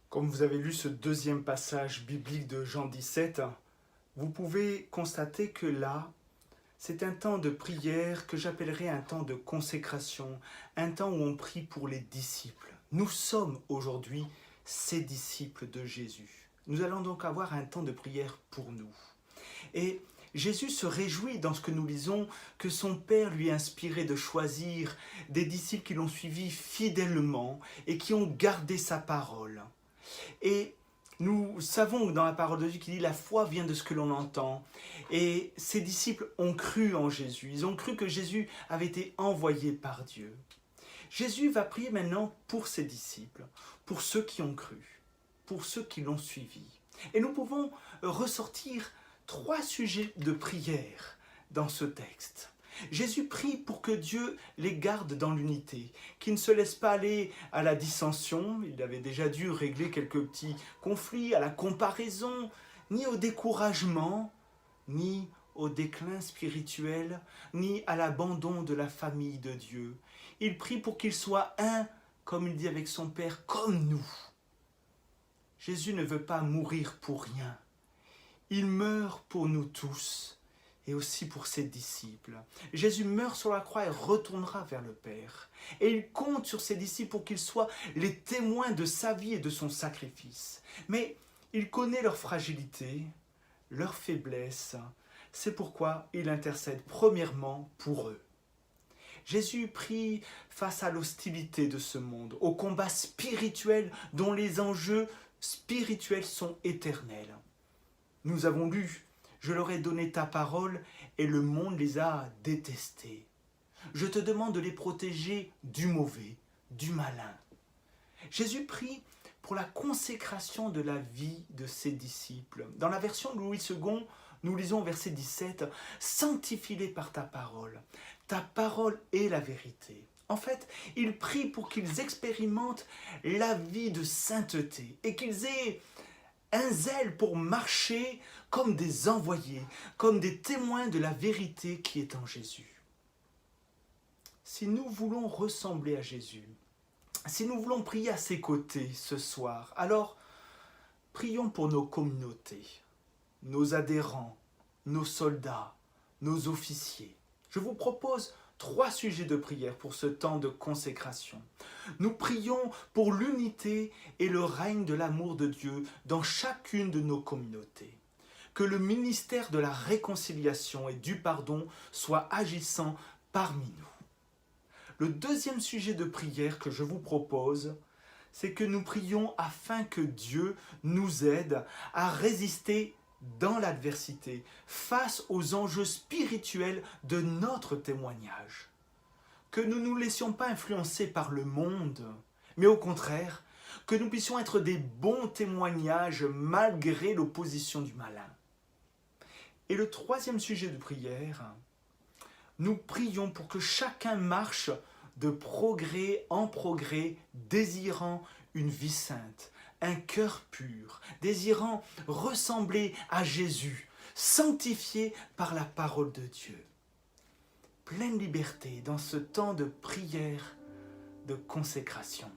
Comme vous avez lu ce deuxième passage biblique de Jean 17, vous pouvez constater que là, c'est un temps de prière que j'appellerais un temps de consécration, un temps où on prie pour les disciples. Nous sommes aujourd'hui ces disciples de Jésus. Nous allons donc avoir un temps de prière pour nous. Et Jésus se réjouit dans ce que nous lisons que son Père lui a inspiré de choisir des disciples qui l'ont suivi fidèlement et qui ont gardé sa parole. Et nous savons dans la parole de Dieu qu'il dit la foi vient de ce que l'on entend. Et ses disciples ont cru en Jésus. Ils ont cru que Jésus avait été envoyé par Dieu. Jésus va prier maintenant pour ses disciples, pour ceux qui ont cru, pour ceux qui l'ont suivi. Et nous pouvons ressortir 3 sujets de prière dans ce texte. Jésus prie pour que Dieu les garde dans l'unité, qu'ils ne se laissent pas aller à la dissension, il avait déjà dû régler quelques petits conflits, à la comparaison, ni au découragement, ni au déclin spirituel, ni à l'abandon de la famille de Dieu. Il prie pour qu'ils soient un, comme il dit avec son Père, comme nous. Jésus ne veut pas mourir pour rien. Il meurt pour nous tous et aussi pour ses disciples. Jésus meurt sur la croix et retournera vers le Père. Et il compte sur ses disciples pour qu'ils soient les témoins de sa vie et de son sacrifice. Mais il connaît leur fragilité, leur faiblesse. C'est pourquoi il intercède premièrement pour eux. Jésus prie face à l'hostilité de ce monde, au combat spirituel dont les enjeux spirituels sont éternels. Nous avons lu « Je leur ai donné ta parole et le monde les a détestés. Je te demande de les protéger du mauvais, du malin. » Jésus prie pour la consécration de la vie de ses disciples. Dans la version de Louis II, nous lisons au verset 17 « Sanctifie-les par ta parole. Ta parole est la vérité. » En fait, il prie pour qu'ils expérimentent la vie de sainteté et qu'ils aient un zèle pour marcher comme des envoyés, comme des témoins de la vérité qui est en Jésus. Si nous voulons ressembler à Jésus, si nous voulons prier à ses côtés ce soir, alors prions pour nos communautés, nos adhérents, nos soldats, nos officiers. Je vous propose 3 sujets de prière pour ce temps de consécration. Nous prions pour l'unité et le règne de l'amour de Dieu dans chacune de nos communautés. Que le ministère de la réconciliation et du pardon soit agissant parmi nous. Le deuxième sujet de prière que je vous propose, c'est que nous prions afin que Dieu nous aide à résister dans l'adversité, face aux enjeux spirituels de notre témoignage. Que nous ne nous laissions pas influencer par le monde, mais au contraire, que nous puissions être des bons témoignages malgré l'opposition du malin. Et le 3e sujet de prière, nous prions pour que chacun marche de progrès en progrès, désirant une vie sainte, un cœur pur, désirant ressembler à Jésus, sanctifié par la parole de Dieu. Pleine liberté dans ce temps de prière, de consécration.